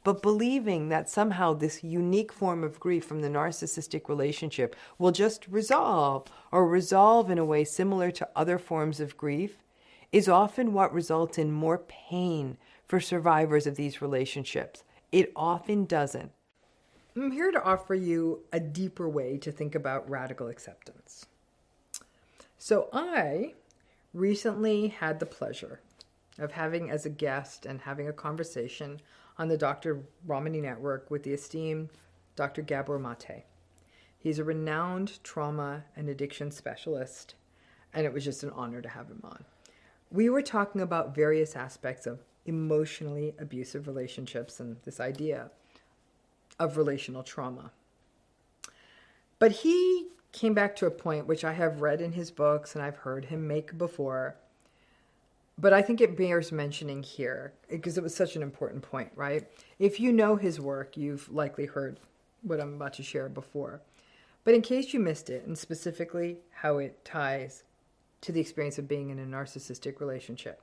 but believing that somehow this unique form of grief from the narcissistic relationship will just resolve in a way similar to other forms of grief is often what results in more pain for survivors of these relationships. It often doesn't. I'm here to offer you a deeper way to think about radical acceptance. So I recently had the pleasure of having as a guest and having a conversation on the Dr. Ramani network with the esteemed Dr. Gabor Mate. He's a renowned trauma and addiction specialist, and it was just an honor to have him on. We were talking about various aspects of emotionally abusive relationships and this idea of relational trauma. But he came back to a point which I have read in his books and I've heard him make before, but I think it bears mentioning here because it was such an important point, right? If you know his work, you've likely heard what I'm about to share before. But in case you missed it, and specifically how it ties to the experience of being in a narcissistic relationship,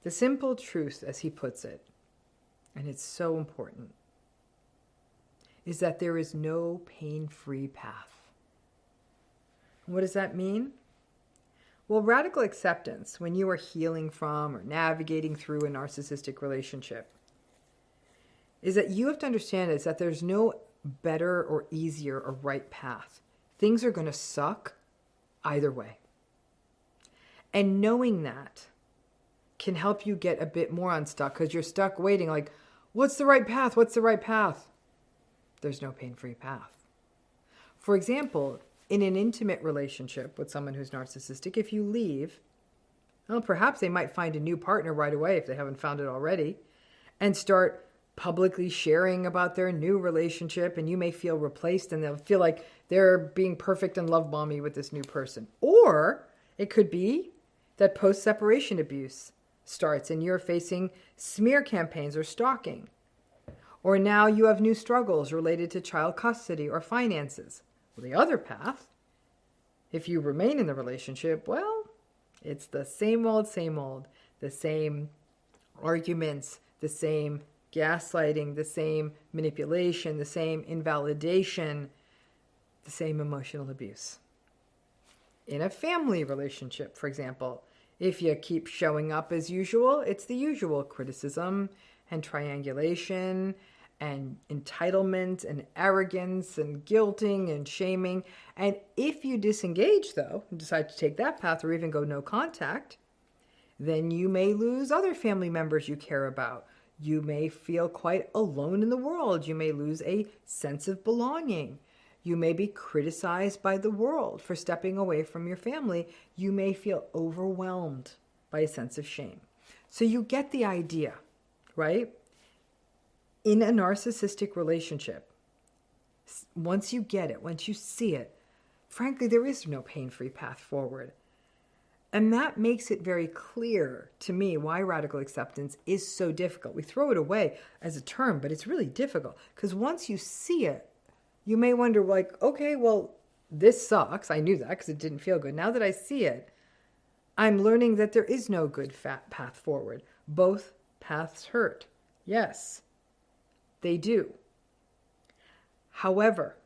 the simple truth, as he puts it, and it's so important, is that there is no pain-free path. What does that mean? Well, radical acceptance, when you are healing from or navigating through a narcissistic relationship, is that you have to understand is that there's no better or easier or right path. Things are going to suck either way. And knowing that can help you get a bit more unstuck because you're stuck waiting like, what's the right path? What's the right path? There's no pain-free path. For example, in an intimate relationship with someone who's narcissistic, if you leave, well, perhaps they might find a new partner right away if they haven't found it already, and start publicly sharing about their new relationship, and you may feel replaced and they'll feel like they're being perfect and love bomby with this new person. Or it could be that post-separation abuse starts and you're facing smear campaigns or stalking. Or now you have new struggles related to child custody or finances. Well, the other path, if you remain in the relationship, well, it's the same old, the same arguments, the same gaslighting, the same manipulation, the same invalidation, the same emotional abuse. In a family relationship, for example, if you keep showing up as usual, it's the usual criticism and triangulation and entitlement and arrogance and guilting and shaming. And if you disengage, though, and decide to take that path or even go no contact, then you may lose other family members you care about. You may feel quite alone in the world. You may lose a sense of belonging. You may be criticized by the world for stepping away from your family. You may feel overwhelmed by a sense of shame. So you get the idea, right? In a narcissistic relationship, once you get it, once you see it, frankly, there is no pain-free path forward. And that makes it very clear to me why radical acceptance is so difficult. We throw it away as a term, but it's really difficult because once you see it, you may wonder like, okay, well, this sucks. I knew that because it didn't feel good. Now that I see it, I'm learning that there is no good path forward. Both paths hurt. Yes, they do. However,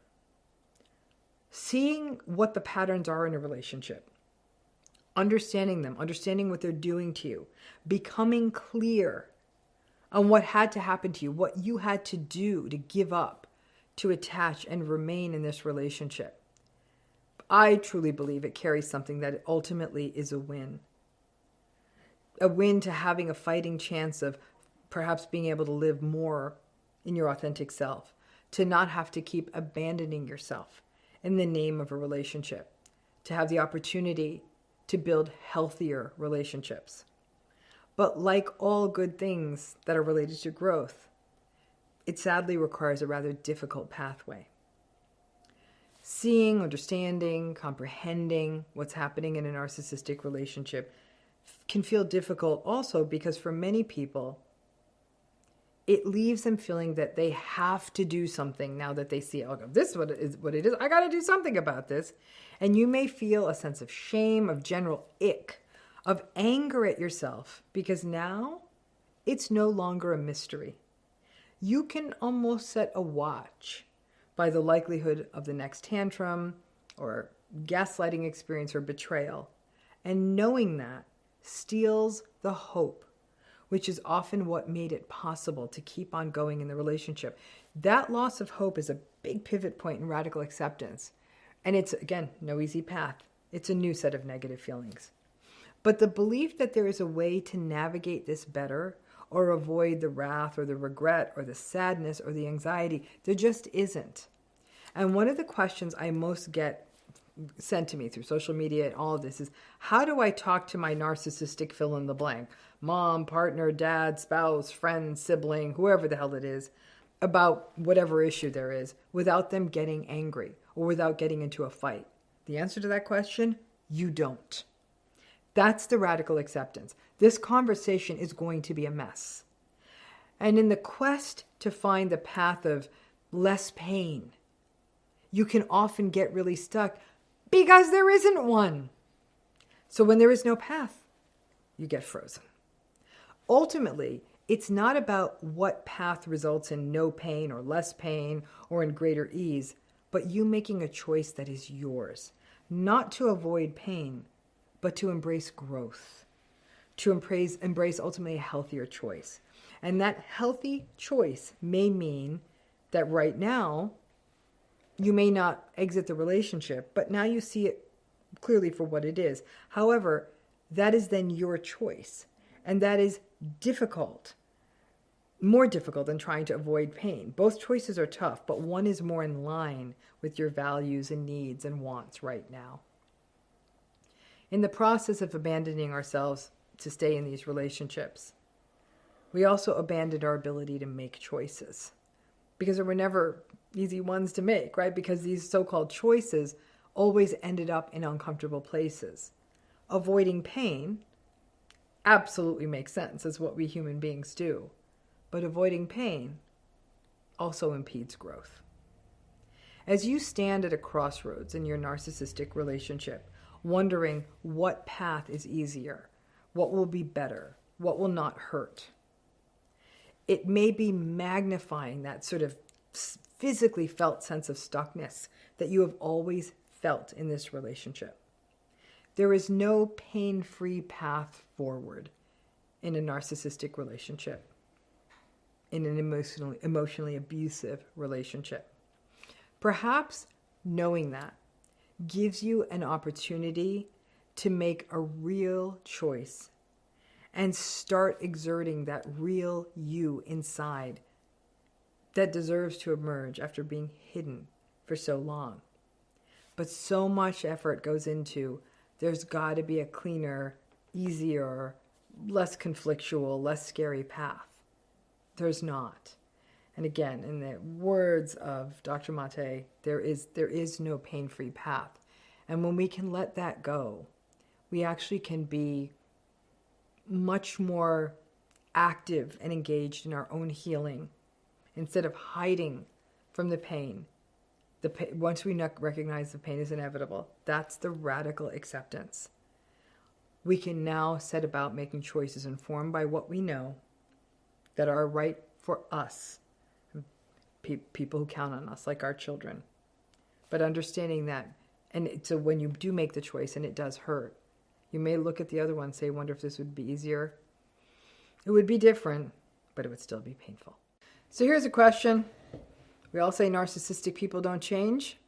seeing what the patterns are in a relationship, understanding them, understanding what they're doing to you, becoming clear on what had to happen to you, what you had to do to give up, to attach and remain in this relationship. I truly believe it carries something that ultimately is a win. A win to having a fighting chance of perhaps being able to live more in your authentic self, to not have to keep abandoning yourself in the name of a relationship, to have the opportunity to build healthier relationships. But like all good things that are related to growth, it sadly requires a rather difficult pathway. Seeing, understanding, comprehending what's happening in a narcissistic relationship can feel difficult also because for many people, it leaves them feeling that they have to do something now that they see, oh, this is what it is. I got to do something about this. And you may feel a sense of shame, of general ick, of anger at yourself because now it's no longer a mystery. You can almost set a watch by the likelihood of the next tantrum or gaslighting experience or betrayal. And knowing that steals the hope, which is often what made it possible to keep on going in the relationship. That loss of hope is a big pivot point in radical acceptance. And it's, again, no easy path. It's a new set of negative feelings. But the belief that there is a way to navigate this better or avoid the wrath or the regret or the sadness or the anxiety, there just isn't. And one of the questions I most get sent to me through social media and all of this is, how do I talk to my narcissistic fill in the blank, mom, partner, dad, spouse, friend, sibling, whoever the hell it is, about whatever issue there is without them getting angry or without getting into a fight? The answer to that question, you don't. That's the radical acceptance. This conversation is going to be a mess. And in the quest to find the path of less pain, you can often get really stuck because there isn't one. So when there is no path, you get frozen. Ultimately, it's not about what path results in no pain or less pain or in greater ease, but you making a choice that is yours, not to avoid pain, but to embrace growth, to embrace ultimately a healthier choice. And that healthy choice may mean that right now, you may not exit the relationship, but now you see it clearly for what it is. However, that is then your choice. And that is difficult, more difficult than trying to avoid pain. Both choices are tough, but one is more in line with your values and needs and wants right now. In the process of abandoning ourselves to stay in these relationships, we also abandoned our ability to make choices because there were never easy ones to make, right? Because these so-called choices always ended up in uncomfortable places. Avoiding pain absolutely makes sense as what we human beings do, but avoiding pain also impedes growth. As you stand at a crossroads in your narcissistic relationship, wondering what path is easier, what will be better, what will not hurt, it may be magnifying that sort of physically felt sense of stuckness that you have always felt in this relationship. There is no pain-free path forward in a narcissistic relationship, in an emotionally abusive relationship. Perhaps knowing that gives you an opportunity to make a real choice and start exerting that real you inside that deserves to emerge after being hidden for so long. But so much effort goes into, there's got to be a cleaner, easier, less conflictual, less scary path. There's not. And again, in the words of Dr. Mate, there is no pain-free path. And when we can let that go, we actually can be much more active and engaged in our own healing instead of hiding from the pain. Once we recognize the pain is inevitable, that's the radical acceptance. We can now set about making choices informed by what we know that are right for us, people who count on us, like our children. But understanding that, and so when you do make the choice and it does hurt, you may look at the other one and say, wonder if this would be easier. It would be different, but it would still be painful. So here's a question. We all say narcissistic people don't change.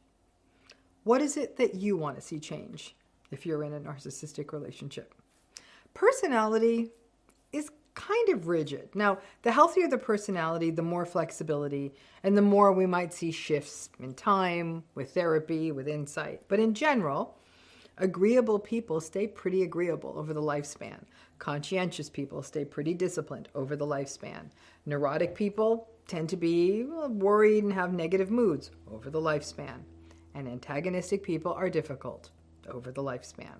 What is it that you want to see change if you're in a narcissistic relationship? Personality is kind of rigid. Now, the healthier the personality, the more flexibility, and the more we might see shifts in time, with therapy, with insight. But in general, agreeable people stay pretty agreeable over the lifespan. Conscientious people stay pretty disciplined over the lifespan. Neurotic people tend to be worried and have negative moods over the lifespan. And antagonistic people are difficult over the lifespan.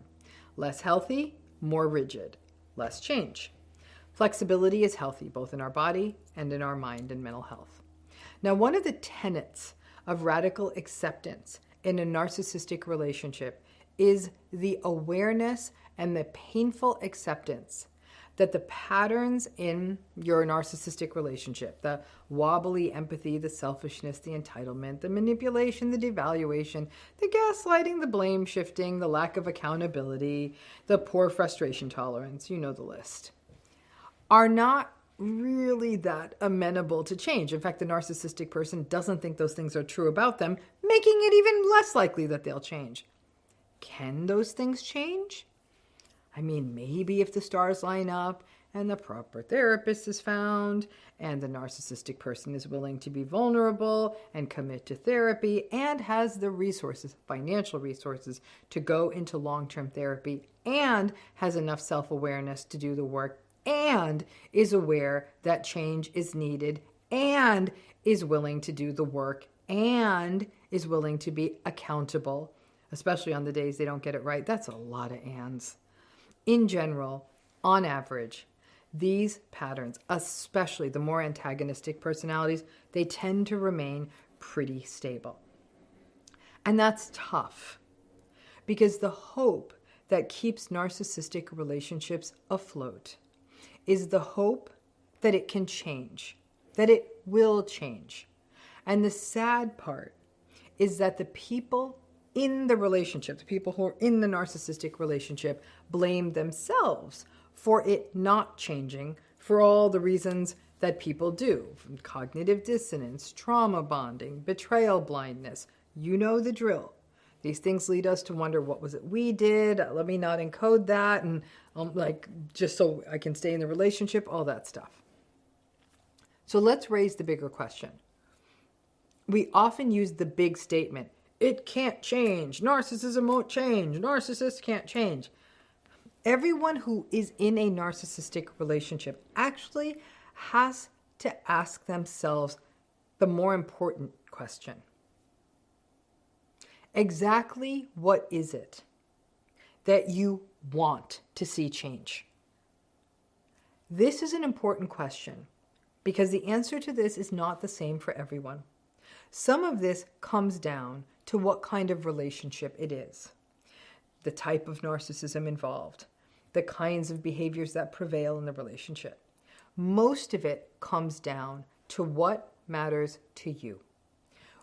Less healthy, more rigid. Less change. Flexibility is healthy both in our body and in our mind and mental health. Now, one of the tenets of radical acceptance in a narcissistic relationship is the awareness and the painful acceptance that the patterns in your narcissistic relationship, the wobbly empathy, the selfishness, the entitlement, the manipulation, the devaluation, the gaslighting, the blame shifting, the lack of accountability, the poor frustration tolerance, you know the list, are not really that amenable to change. In fact, the narcissistic person doesn't think those things are true about them, making it even less likely that they'll change. Can those things change? I mean, maybe if the stars line up and the proper therapist is found and the narcissistic person is willing to be vulnerable and commit to therapy and has the resources, financial resources, to go into long-term therapy and has enough self-awareness to do the work and is aware that change is needed and is willing to do the work and is willing to be accountable, especially on the days they don't get it right. That's a lot of ands. In general, on average, these patterns, especially the more antagonistic personalities, they tend to remain pretty stable. And that's tough because the hope that keeps narcissistic relationships afloat is the hope that it can change, that it will change. And the sad part is that the people in the relationship, the people who are in the narcissistic relationship, blame themselves for it not changing for all the reasons that people do. From cognitive dissonance, trauma bonding, betrayal blindness. You know the drill. These things lead us to wonder, what was it we did? Let me not encode that. And just so I can stay in the relationship, all that stuff. So let's raise the bigger question. We often use the big statement, it can't change. Narcissism won't change. Narcissists can't change. Everyone who is in a narcissistic relationship actually has to ask themselves the more important question. Exactly what is it that you want to see change? This is an important question because the answer to this is not the same for everyone. Some of this comes down to what kind of relationship it is, the type of narcissism involved, the kinds of behaviors that prevail in the relationship. Most of it comes down to what matters to you.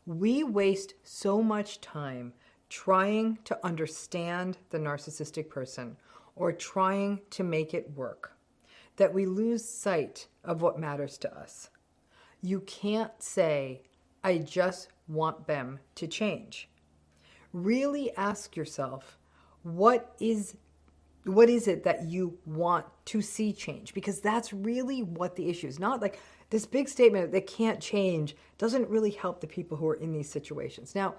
We waste so much time trying to understand the narcissistic person or trying to make it work that we lose sight of what matters to us. You can't say, I just want them to change. Really ask yourself, what is it that you want to see change? Because that's really what the issue is. Not like this big statement that can't change doesn't really help the people who are in these situations. Now,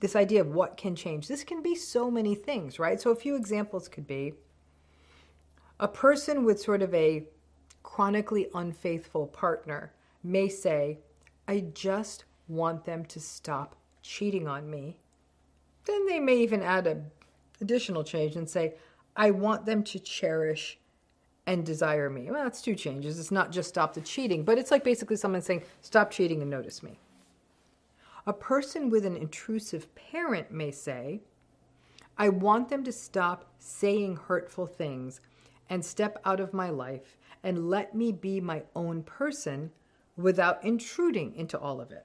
this idea of what can change, this can be so many things, right? So a few examples could be a person with sort of a chronically unfaithful partner may say, I just want them to stop cheating on me. Then they may even add an additional change and say, I want them to cherish and desire me. Well, that's two changes. It's not just stop the cheating, but it's like basically someone saying, stop cheating and notice me. A person with an intrusive parent may say, I want them to stop saying hurtful things and step out of my life and let me be my own person without intruding into all of it.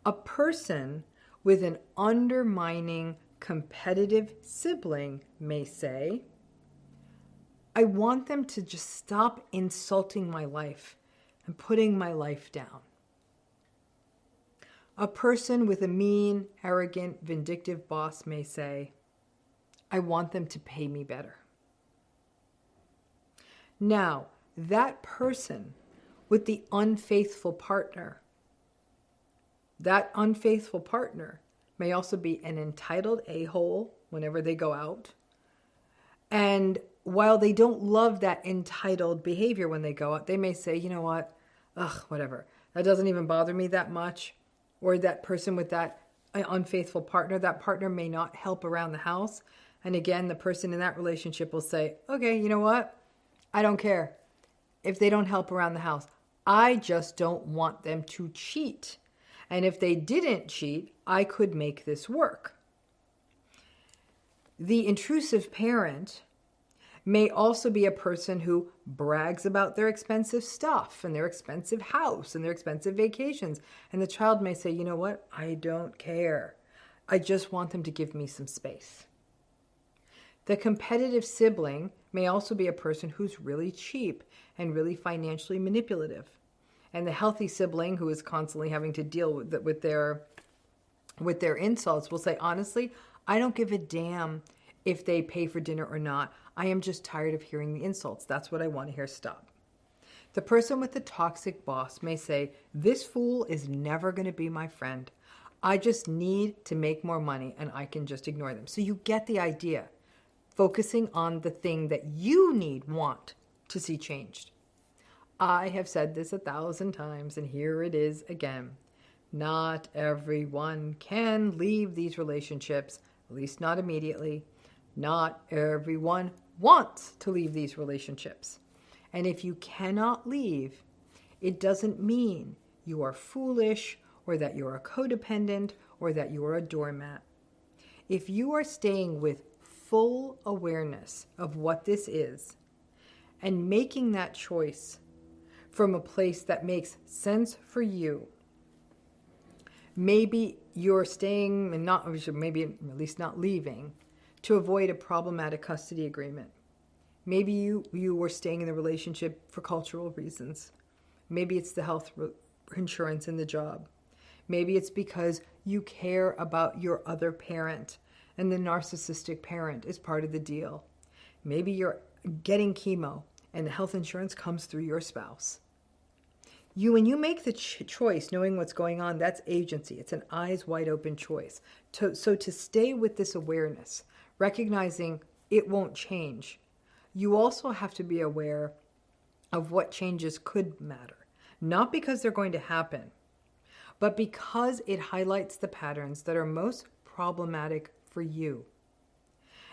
A person with an undermining competitive sibling may say, I want them to just stop insulting my life and putting my life down. A person with a mean, arrogant, vindictive boss may say, I want them to pay me better. Now, that person with the unfaithful partner, that unfaithful partner may also be an entitled a-hole whenever they go out. And while they don't love that entitled behavior when they go out, they may say, you know what, whatever. That doesn't even bother me that much. Or that person with that unfaithful partner, that partner may not help around the house. And again, the person in that relationship will say, okay, you know what? I don't care if they don't help around the house. I just don't want them to cheat. And if they didn't cheat, I could make this work. The intrusive parent May also be a person who brags about their expensive stuff and their expensive house and their expensive vacations. And the child may say, you know what? I don't care. I just want them to give me some space. The competitive sibling may also be a person who's really cheap and really financially manipulative. And the healthy sibling who is constantly having to deal with their insults will say, honestly, I don't give a damn if they pay for dinner or not. I am just tired of hearing the insults. That's what I want to hear. Stop. The person with the toxic boss may say, this fool is never going to be my friend. I just need to make more money and I can just ignore them. So you get the idea. Focusing on the thing that you want to see changed. I have said this 1,000 times and here it is again. Not everyone can leave these relationships, at least not immediately. Not everyone wants to leave these relationships. And if you cannot leave, it doesn't mean you are foolish or that you're a codependent or that you are a doormat. If you are staying with full awareness of what this is and making that choice from a place that makes sense for you, maybe you're staying and not, maybe at least not leaving, to avoid a problematic custody agreement. Maybe you were staying in the relationship for cultural reasons. Maybe it's the health insurance in the job. Maybe it's because you care about your other parent and the narcissistic parent is part of the deal. Maybe you're getting chemo and the health insurance comes through your spouse. When you make the choice, knowing what's going on, that's agency. It's an eyes wide open choice. So to stay with this awareness, recognizing it won't change, you also have to be aware of what changes could matter. Not because they're going to happen, but because it highlights the patterns that are most problematic for you.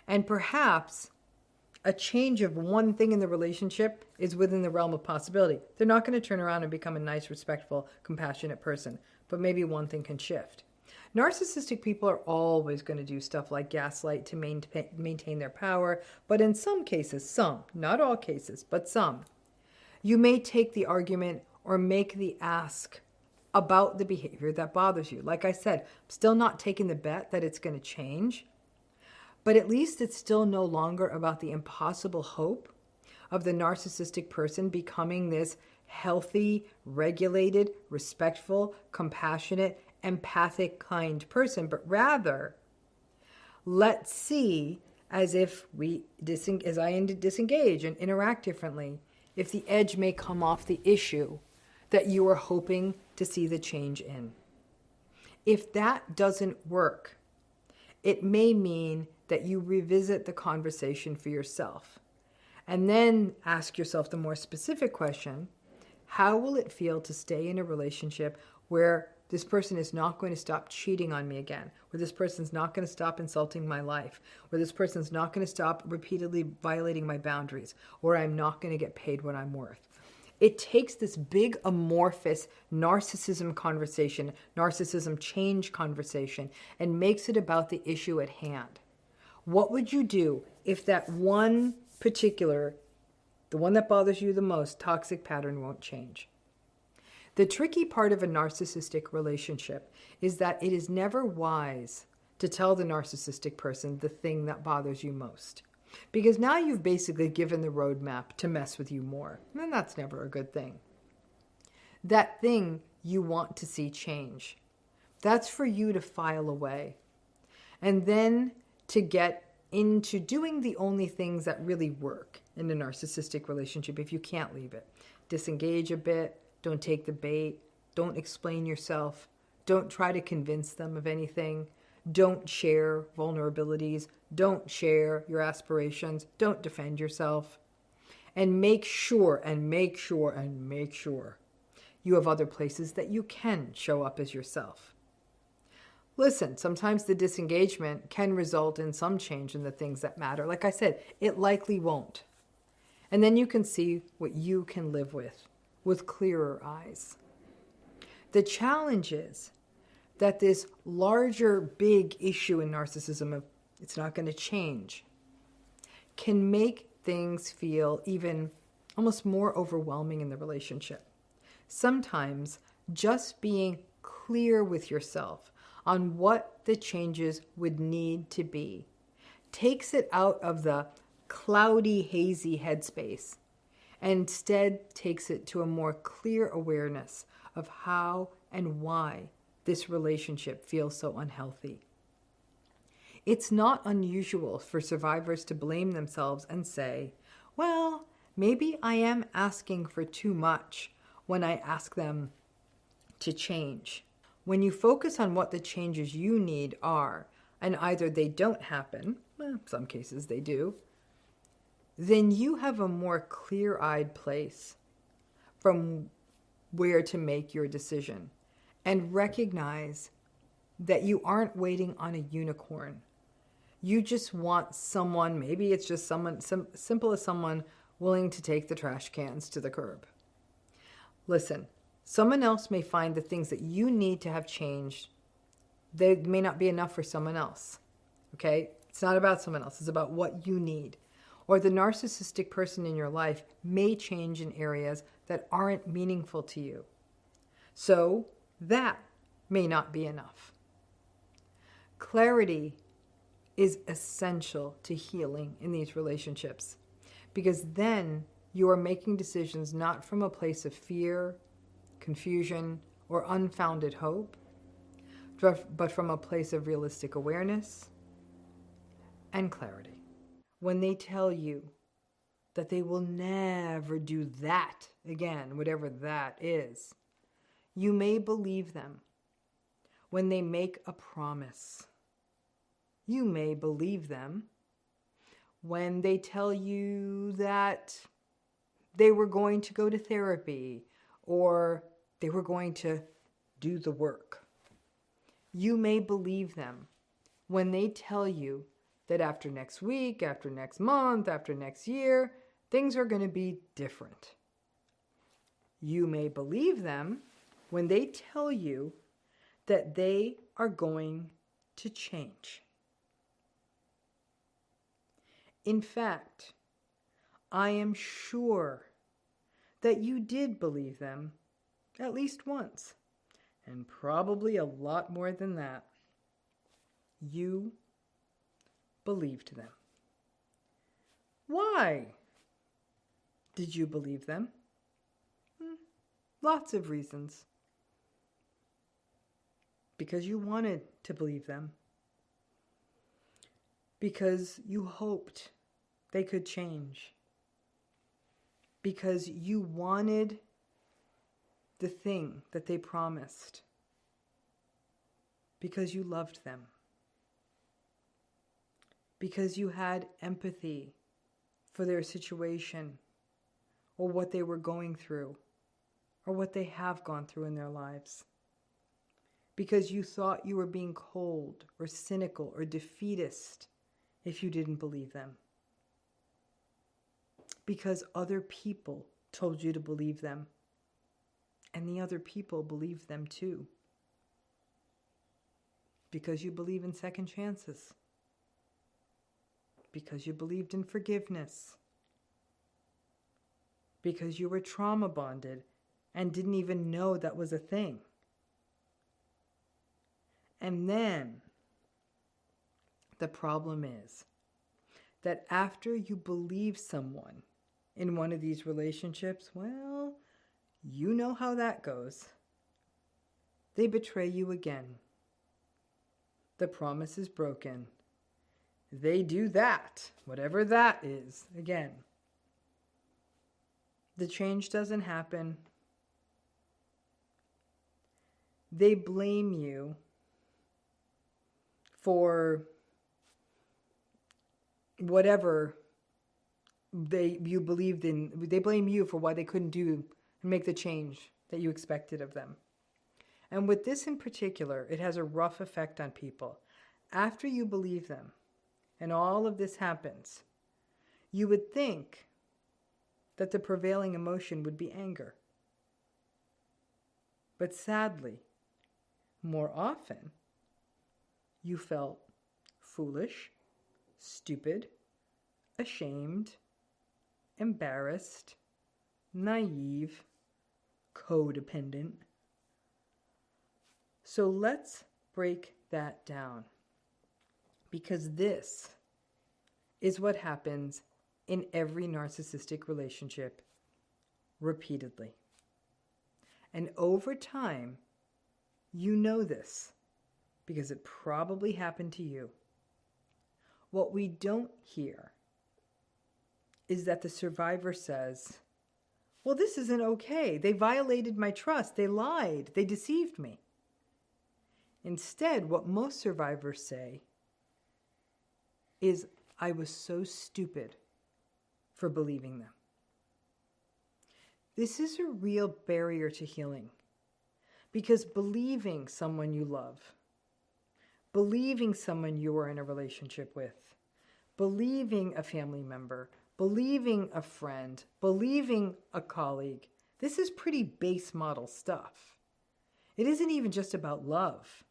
And perhaps a change of one thing in the relationship is within the realm of possibility. They're not going to turn around and become a nice, respectful, compassionate person, but maybe one thing can shift. Narcissistic people are always going to do stuff like gaslight to maintain their power, but in some cases, not all cases, but some, you may take the argument or make the ask about the behavior that bothers you. Like I said, I'm still not taking the bet that it's going to change, but at least it's still no longer about the impossible hope of the narcissistic person becoming this healthy, regulated, respectful, compassionate, empathic, kind person, but rather, let's see as if as I disengage and interact differently, if the edge may come off the issue that you are hoping to see the change in. If that doesn't work, it may mean that you revisit the conversation for yourself and then ask yourself the more specific question, how will it feel to stay in a relationship where this person is not going to stop cheating on me again, where this person's not going to stop insulting my life, where this person's not going to stop repeatedly violating my boundaries, or I'm not going to get paid what I'm worth. It takes this big amorphous narcissism conversation, narcissism change conversation, and makes it about the issue at hand. What would you do if that one particular, the one that bothers you the most, toxic pattern won't change? The tricky part of a narcissistic relationship is that it is never wise to tell the narcissistic person the thing that bothers you most. Because now you've basically given the roadmap to mess with you more. And that's never a good thing. That thing you want to see change, that's for you to file away. And then to get into doing the only things that really work in a narcissistic relationship if you can't leave it. Disengage a bit. Don't take the bait. Don't explain yourself. Don't try to convince them of anything. Don't share vulnerabilities. Don't share your aspirations. Don't defend yourself. And make sure you have other places that you can show up as yourself. Listen, sometimes the disengagement can result in some change in the things that matter. Like I said, it likely won't. And then you can see what you can live with clearer eyes. The challenge is that this larger, big issue in narcissism of it's not going to change can make things feel even almost more overwhelming in the relationship. Sometimes just being clear with yourself on what the changes would need to be takes it out of the cloudy, hazy headspace and instead takes it to a more clear awareness of how and why this relationship feels so unhealthy. It's not unusual for survivors to blame themselves and say, well, maybe I am asking for too much when I ask them to change. When you focus on what the changes you need are, and either they don't happen, well, some cases they do, then you have a more clear-eyed place from where to make your decision and recognize that you aren't waiting on a unicorn. You just want someone, maybe it's just someone simple as someone willing to take the trash cans to the curb. Listen, someone else may find the things that you need to have changed, they may not be enough for someone else. Okay? It's not about someone else. It's about what you need. Or the narcissistic person in your life may change in areas that aren't meaningful to you. So that may not be enough. Clarity is essential to healing in these relationships, because then you are making decisions not from a place of fear, confusion, or unfounded hope, but from a place of realistic awareness and clarity. When they tell you that they will never do that again, whatever that is, you may believe them. When they make a promise, you may believe them. When they tell you that they were going to go to therapy or they were going to do the work, you may believe them. When they tell you that after next week, after next month, after next year, things are going to be different. You may believe them when they tell you that they are going to change. In fact, I am sure that you did believe them at least once, and probably a lot more than that. You believed them. Why did you believe them? Lots of reasons. Because you wanted to believe them. Because you hoped they could change. Because you wanted the thing that they promised. Because you loved them. Because you had empathy for their situation or what they were going through or what they have gone through in their lives. Because you thought you were being cold or cynical or defeatist if you didn't believe them. Because other people told you to believe them, and the other people believed them too. Because you believe in second chances. Because you believed in forgiveness. Because you were trauma bonded and didn't even know that was a thing. And then the problem is that after you believe someone in one of these relationships, well, you know how that goes. They betray you again. The promise is broken. They do that, whatever that is, again. The change doesn't happen. They blame you for whatever you believed in. They blame you for why they couldn't do and make the change that you expected of them. And with this in particular, it has a rough effect on people. After you believe them, and all of this happens, you would think that the prevailing emotion would be anger. But sadly, more often, you felt foolish, stupid, ashamed, embarrassed, naive, codependent. So let's break that down, because this is what happens in every narcissistic relationship repeatedly. And over time, you know this because it probably happened to you. What we don't hear is that the survivor says, well, this isn't okay. They violated my trust. They lied. They deceived me. Instead, what most survivors say is, I was so stupid for believing them. This is a real barrier to healing, because believing someone you love, believing someone you are in a relationship with, believing a family member, believing a friend, believing a colleague, this is pretty base model stuff. It isn't even just about love.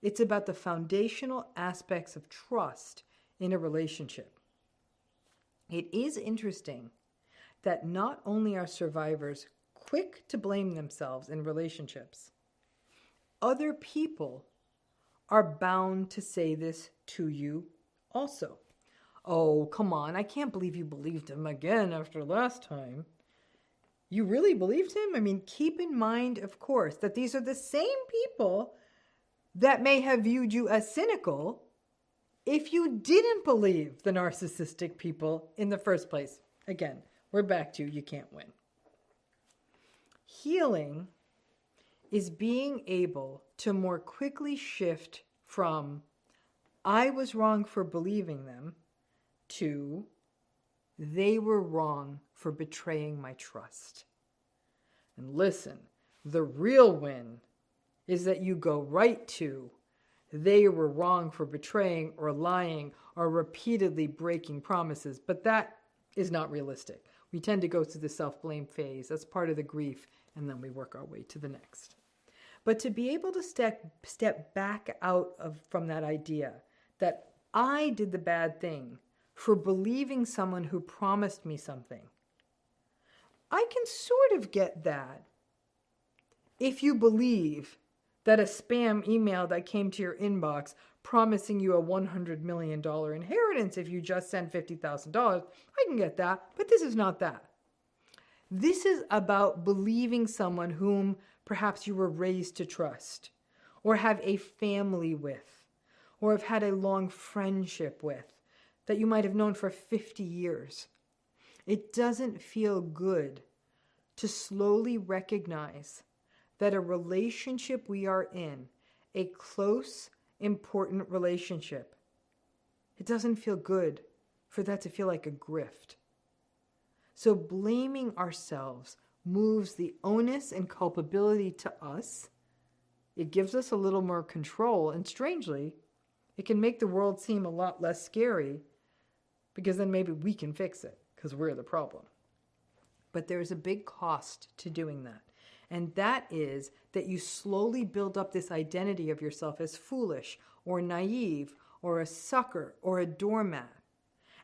It's about the foundational aspects of trust in a relationship. It is interesting that not only are survivors quick to blame themselves in relationships, other people are bound to say this to you also. Oh, come on, I can't believe you believed him again after last time. You really believed him? I mean, keep in mind, of course, that these are the same people that may have viewed you as cynical if you didn't believe the narcissistic people in the first place. Again, we're back to you can't win. Healing is being able to more quickly shift from I was wrong for believing them to they were wrong for betraying my trust. And listen, the real win is that you go right to they were wrong for betraying or lying or repeatedly breaking promises. But that is not realistic. We tend to go through the self-blame phase. That's part of the grief. And then we work our way to the next. But to be able to step back out from that idea that I did the bad thing for believing someone who promised me something, I can sort of get that if you believe that a spam email that came to your inbox promising you a $100 million inheritance if you just send $50,000, I can get that, but this is not that. This is about believing someone whom perhaps you were raised to trust, or have a family with, or have had a long friendship with, that you might have known for 50 years. It doesn't feel good to slowly recognize that a relationship we are in, a close, important relationship, it doesn't feel good for that to feel like a grift. So blaming ourselves moves the onus and culpability to us. It gives us a little more control, and strangely, it can make the world seem a lot less scary, because then maybe we can fix it because we're the problem. But there's a big cost to doing that. And that is that you slowly build up this identity of yourself as foolish or naive or a sucker or a doormat.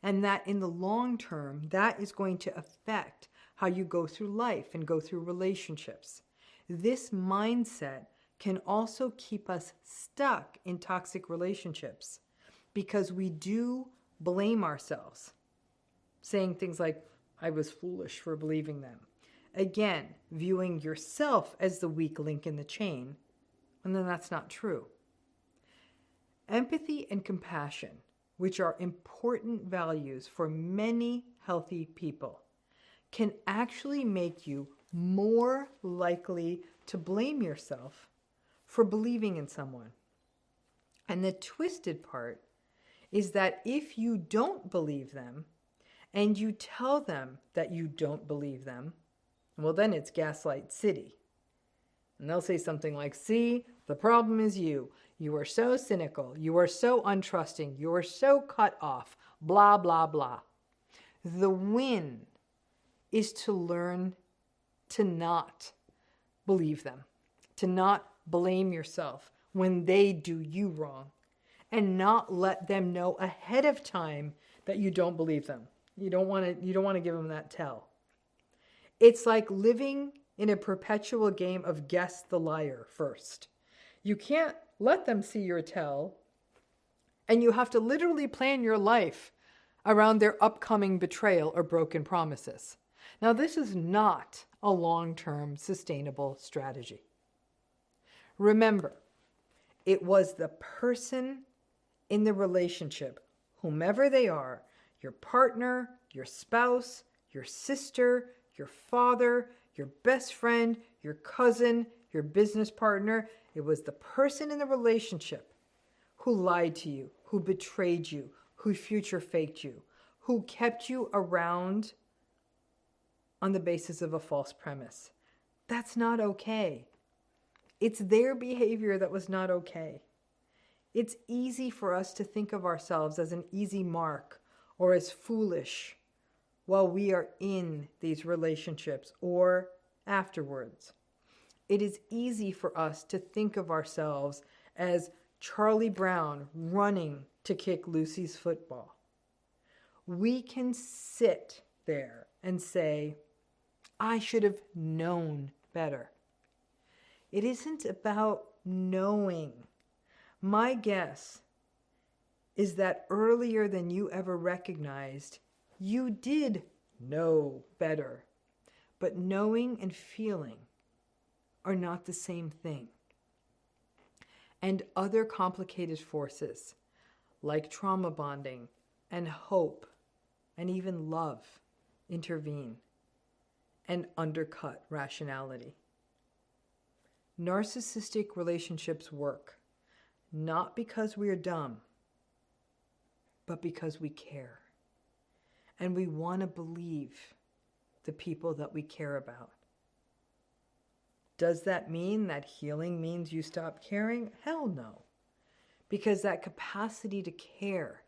And that in the long term, that is going to affect how you go through life and go through relationships. This mindset can also keep us stuck in toxic relationships because we do blame ourselves, saying things like, I was foolish for believing them. Again, viewing yourself as the weak link in the chain, and then that's not true. Empathy and compassion, which are important values for many healthy people, can actually make you more likely to blame yourself for believing in someone. And the twisted part is that if you don't believe them and you tell them that you don't believe them, well, then it's gaslight city. And they'll say something like, see, the problem is you. You are so cynical. You are so untrusting. You are so cut off. Blah, blah, blah. The win is to learn to not believe them, to not blame yourself when they do you wrong, and not let them know ahead of time that you don't believe them. You don't want to give them that tell. It's like living in a perpetual game of guess the liar first. You can't let them see your tell, and you have to literally plan your life around their upcoming betrayal or broken promises. Now, this is not a long-term sustainable strategy. Remember, it was the person in the relationship, whomever they are, your partner, your spouse, your sister, your father, your best friend, your cousin, your business partner. It was the person in the relationship who lied to you, who betrayed you, who future faked you, who kept you around on the basis of a false premise. That's not okay. It's their behavior that was not okay. It's easy for us to think of ourselves as an easy mark or as foolish while we are in these relationships or afterwards. It is easy for us to think of ourselves as Charlie Brown running to kick Lucy's football. We can sit there and say, I should have known better. It isn't about knowing. My guess is that earlier than you ever recognized, you did know better. But knowing and feeling are not the same thing. And other complicated forces, like trauma bonding and hope and even love, intervene and undercut rationality. Narcissistic relationships work, not because we are dumb, but because we care. And we want to believe the people that we care about. Does that mean that healing means you stop caring? Hell no. Because that capacity to care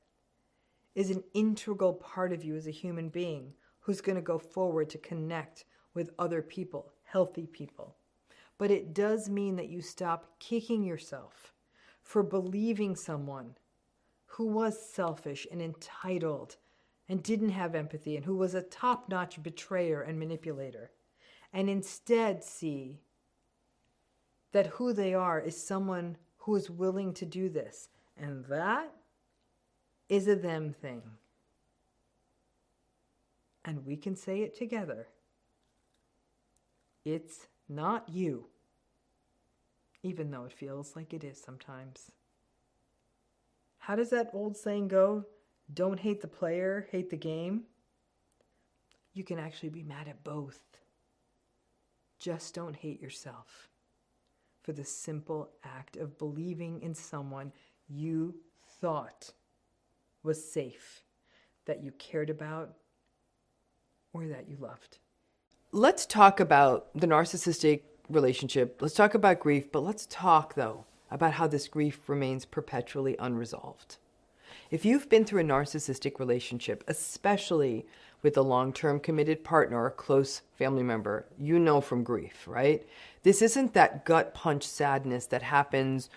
is an integral part of you as a human being who's going to go forward to connect with other people, healthy people. But it does mean that you stop kicking yourself for believing someone who was selfish and entitled and didn't have empathy and who was a top-notch betrayer and manipulator, and instead see that who they are is someone who is willing to do this. And that is a them thing. And we can say it together. It's not you, even though it feels like it is sometimes. How does that old saying go? Don't hate the player, hate the game. You can actually be mad at both. Just don't hate yourself for the simple act of believing in someone you thought was safe, that you cared about, or that you loved. Let's talk about the narcissistic relationship. Let's talk about grief, but let's talk, though, about how this grief remains perpetually unresolved. If you've been through a narcissistic relationship, especially with a long-term committed partner or close family member, you know from grief, right? This isn't that gut punch sadness that happens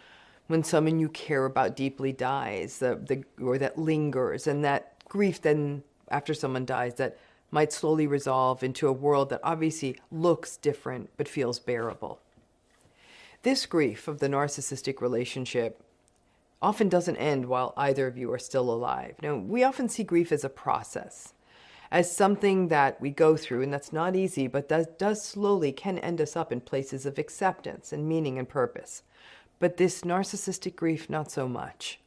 when someone you care about deeply dies, or that lingers, and that grief then after someone dies that might slowly resolve into a world that obviously looks different but feels bearable. This grief of the narcissistic relationship often doesn't end while either of you are still alive. Now, we often see grief as a process, as something that we go through, and that's not easy, but that does slowly can end us up in places of acceptance and meaning and purpose. But this narcissistic grief, not so much.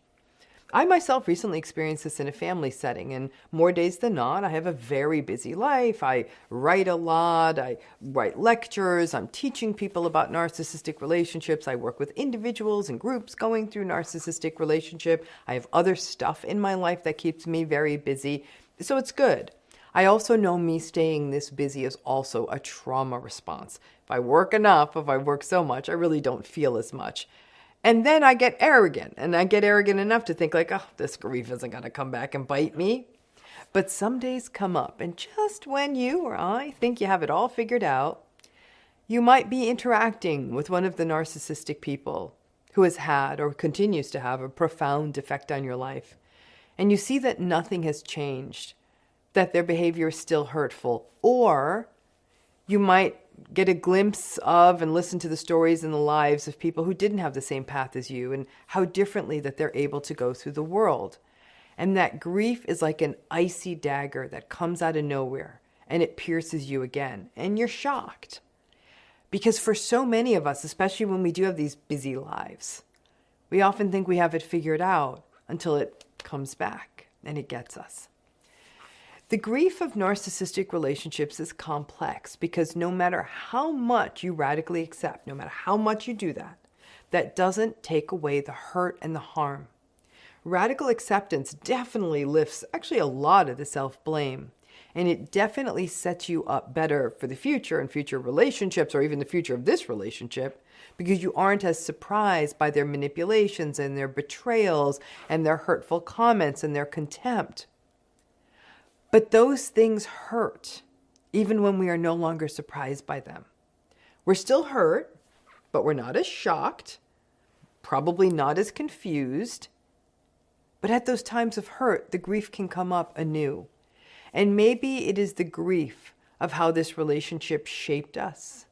I myself recently experienced this in a family setting, and more days than not, I have a very busy life. I write a lot, I write lectures, I'm teaching people about narcissistic relationships, I work with individuals and groups going through narcissistic relationship. I have other stuff in my life that keeps me very busy, so it's good. I also know me staying this busy is also a trauma response. If I work enough, if I work so much, I really don't feel as much. And then I get arrogant, and I get arrogant enough to think like, oh, this grief isn't going to come back and bite me. But some days come up, and just when you or I think you have it all figured out, you might be interacting with one of the narcissistic people who has had or continues to have a profound effect on your life. And you see that nothing has changed. that their behavior is still hurtful. Or you might get a glimpse of and listen to the stories and the lives of people who didn't have the same path as you and how differently that they're able to go through the world. And that grief is like an icy dagger that comes out of nowhere and it pierces you again. And you're shocked. Because for so many of us, especially when we do have these busy lives, we often think we have it figured out until it comes back and it gets us. The grief of narcissistic relationships is complex because no matter how much you radically accept, no matter how much you do that, that doesn't take away the hurt and the harm. Radical acceptance definitely lifts actually a lot of the self-blame, and it definitely sets you up better for the future and future relationships, or even the future of this relationship, because you aren't as surprised by their manipulations and their betrayals and their hurtful comments and their contempt. But those things hurt, even when we are no longer surprised by them. We're still hurt, but we're not as shocked, probably not as confused. But at those times of hurt, the grief can come up anew. And maybe it is the grief of how this relationship shaped us,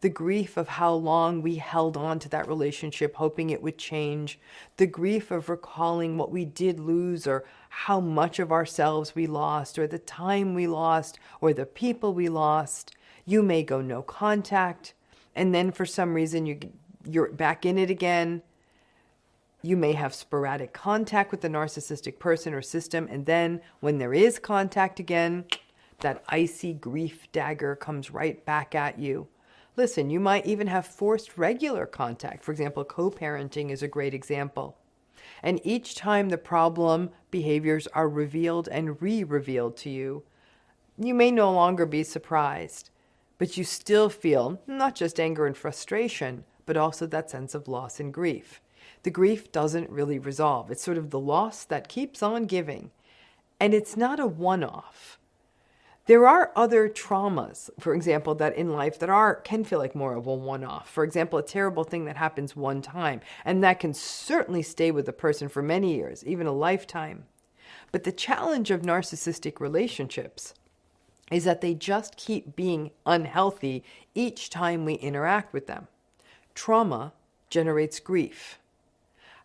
the grief of how long we held on to that relationship hoping it would change, the grief of recalling what we did lose or how much of ourselves we lost or the time we lost or the people we lost. You may go no contact, and then for some reason you're back in it again. You may have sporadic contact with the narcissistic person or system, and then when there is contact again, that icy grief dagger comes right back at you. Listen, you might even have forced regular contact. For example, co-parenting is a great example. And each time the problem behaviors are revealed and re-revealed to you, you may no longer be surprised, but you still feel not just anger and frustration, but also that sense of loss and grief. The grief doesn't really resolve. It's sort of the loss that keeps on giving. And it's not a one-off. There are other traumas, for example, that in life that can feel like more of a one-off. For example, a terrible thing that happens one time, and that can certainly stay with a person for many years, even a lifetime. But the challenge of narcissistic relationships is that they just keep being unhealthy each time we interact with them. Trauma generates grief.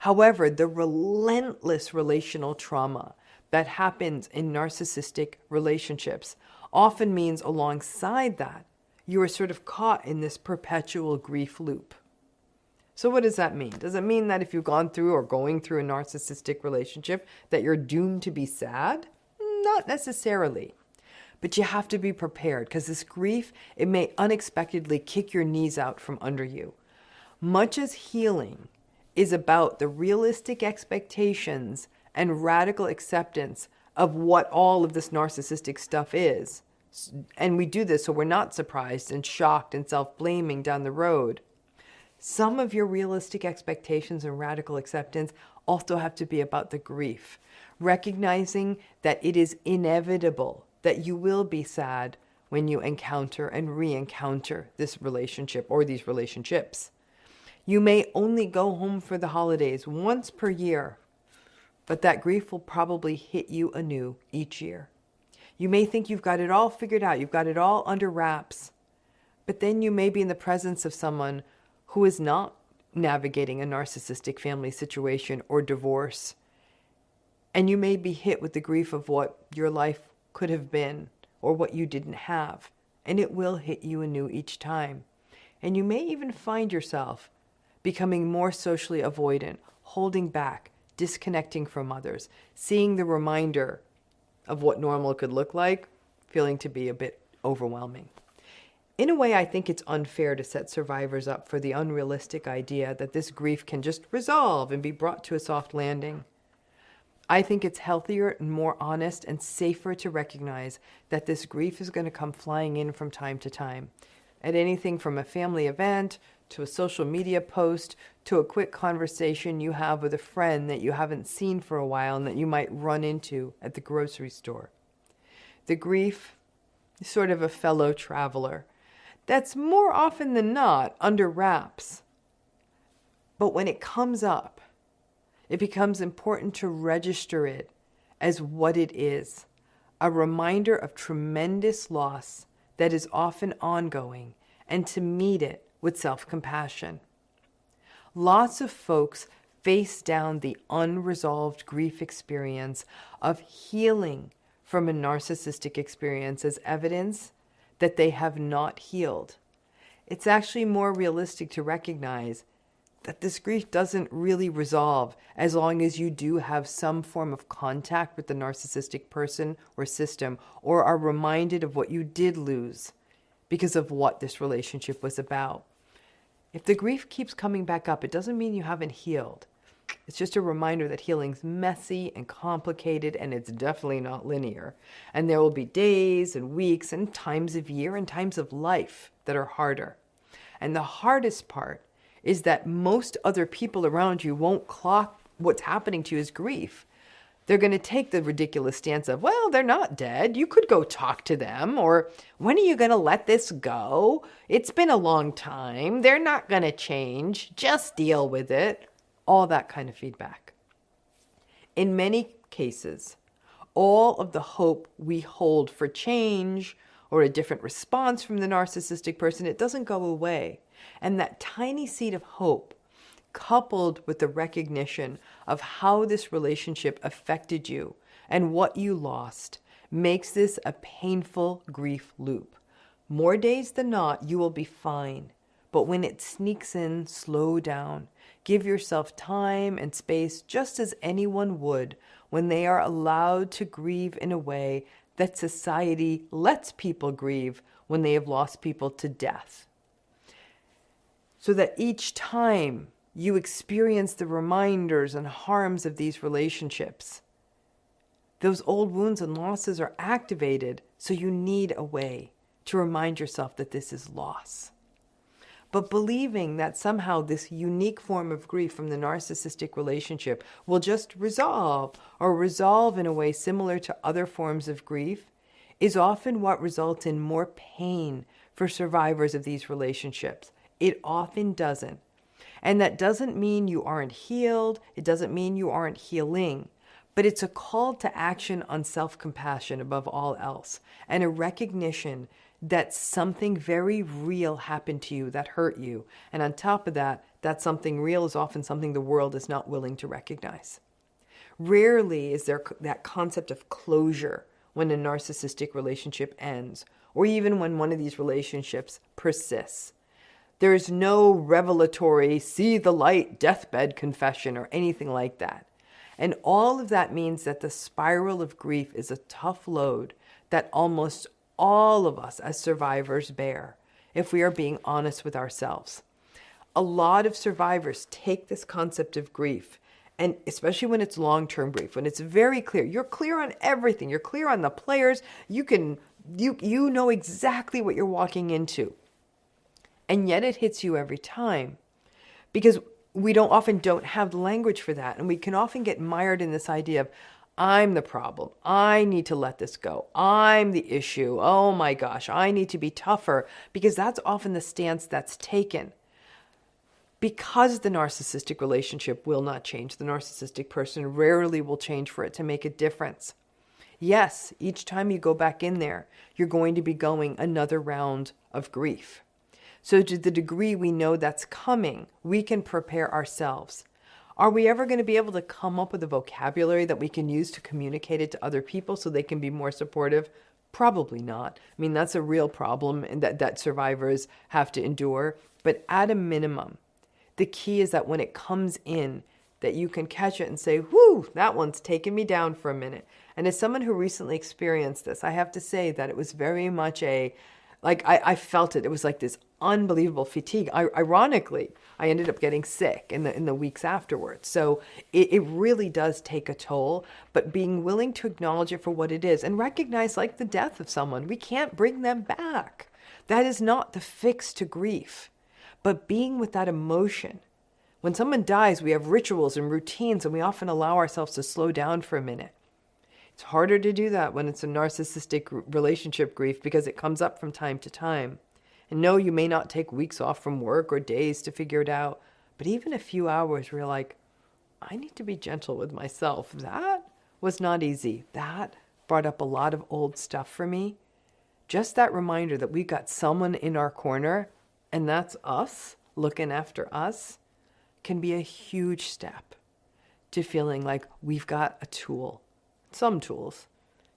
However, the relentless relational trauma that happens in narcissistic relationships often means alongside that, you are sort of caught in this perpetual grief loop. So what does that mean? Does it mean that if you've gone through or going through a narcissistic relationship that you're doomed to be sad? Not necessarily. But you have to be prepared because this grief, it may unexpectedly kick your knees out from under you. Much as healing is about the realistic expectations and radical acceptance of what all of this narcissistic stuff is. And we do this so we're not surprised and shocked and self-blaming down the road. Some of your realistic expectations and radical acceptance also have to be about the grief, recognizing that it is inevitable that you will be sad when you encounter and re-encounter this relationship or these relationships. You may only go home for the holidays once per year, but that grief will probably hit you anew each year. You may think you've got it all figured out, you've got it all under wraps, but then you may be in the presence of someone who is not navigating a narcissistic family situation or divorce, and you may be hit with the grief of what your life could have been or what you didn't have, and it will hit you anew each time. And you may even find yourself becoming more socially avoidant, holding back, disconnecting from others, seeing the reminder of what normal could look like, feeling to be a bit overwhelming. In a way, I think it's unfair to set survivors up for the unrealistic idea that this grief can just resolve and be brought to a soft landing. I think it's healthier and more honest and safer to recognize that this grief is going to come flying in from time to time, at anything from a family event to a social media post to a quick conversation you have with a friend that you haven't seen for a while and that you might run into at the grocery store. The grief is sort of a fellow traveler that's more often than not under wraps. But when it comes up, it becomes important to register it as what it is, a reminder of tremendous loss that is often ongoing, and to meet it with self-compassion. Lots of folks face down the unresolved grief experience of healing from a narcissistic experience as evidence that they have not healed. It's actually more realistic to recognize that this grief doesn't really resolve as long as you do have some form of contact with the narcissistic person or system, or are reminded of what you did lose because of what this relationship was about. If the grief keeps coming back up, it doesn't mean you haven't healed. It's just a reminder that healing's messy and complicated, and it's definitely not linear. And there will be days and weeks and times of year and times of life that are harder. And the hardest part is that most other people around you won't clock what's happening to you as grief. They're going to take the ridiculous stance of, well, they're not dead. You could go talk to them. Or, when are you going to let this go? It's been a long time. They're not going to change. Just deal with it. All that kind of feedback. In many cases, all of the hope we hold for change or a different response from the narcissistic person, it doesn't go away. And that tiny seed of hope, coupled with the recognition of how this relationship affected you and what you lost, makes this a painful grief loop. More days than not, you will be fine. But when it sneaks in, slow down. Give yourself time and space just as anyone would when they are allowed to grieve in a way that society lets people grieve when they have lost people to death. So that each time you experience the reminders and harms of these relationships, those old wounds and losses are activated, so you need a way to remind yourself that this is loss. But believing that somehow this unique form of grief from the narcissistic relationship will just resolve in a way similar to other forms of grief is often what results in more pain for survivors of these relationships. It often doesn't. And that doesn't mean you aren't healed. It doesn't mean you aren't healing. But it's a call to action on self-compassion above all else, and a recognition that something very real happened to you that hurt you. And on top of that, that something real is often something the world is not willing to recognize. Rarely is there that concept of closure when a narcissistic relationship ends, or even when one of these relationships persists. There is no revelatory, see the light, deathbed confession or anything like that. And all of that means that the spiral of grief is a tough load that almost all of us as survivors bear, if we are being honest with ourselves. A lot of survivors take this concept of grief, and especially when it's long-term grief, when it's very clear, you're clear on everything, you're clear on the players, you know exactly what you're walking into. And yet it hits you every time, because we often don't have the language for that. And we can often get mired in this idea of, I'm the problem. I need to let this go. I'm the issue. Oh my gosh, I need to be tougher, because that's often the stance that's taken. Because the narcissistic relationship will not change. The narcissistic person rarely will change for it to make a difference. Yes, each time you go back in there, you're going to be going another round of grief. So to the degree we know that's coming, we can prepare ourselves. Are we ever going to be able to come up with a vocabulary that we can use to communicate it to other people so they can be more supportive? Probably not. I mean, that's a real problem and that survivors have to endure. But at a minimum, the key is that when it comes in, that you can catch it and say, whoo, that one's taken me down for a minute. And as someone who recently experienced this, I have to say that it was very much I felt it. It was like this unbelievable fatigue. Ironically, I ended up getting sick in the weeks afterwards. So it really does take a toll, but being willing to acknowledge it for what it is and recognize, like the death of someone, we can't bring them back. That is not the fix to grief. But being with that emotion, when someone dies, we have rituals and routines, and we often allow ourselves to slow down for a minute. It's harder to do that when it's a narcissistic relationship grief, because it comes up from time to time. And no, you may not take weeks off from work or days to figure it out, but even a few hours where you're like, I need to be gentle with myself. That was not easy. That brought up a lot of old stuff for me. Just that reminder that we've got someone in our corner, and that's us, looking after us, can be a huge step to feeling like we've got a tool, some tools,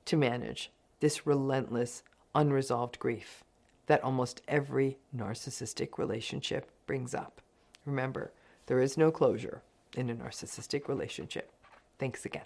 to manage this relentless, unresolved grief that almost every narcissistic relationship brings up. Remember, there is no closure in a narcissistic relationship. Thanks again.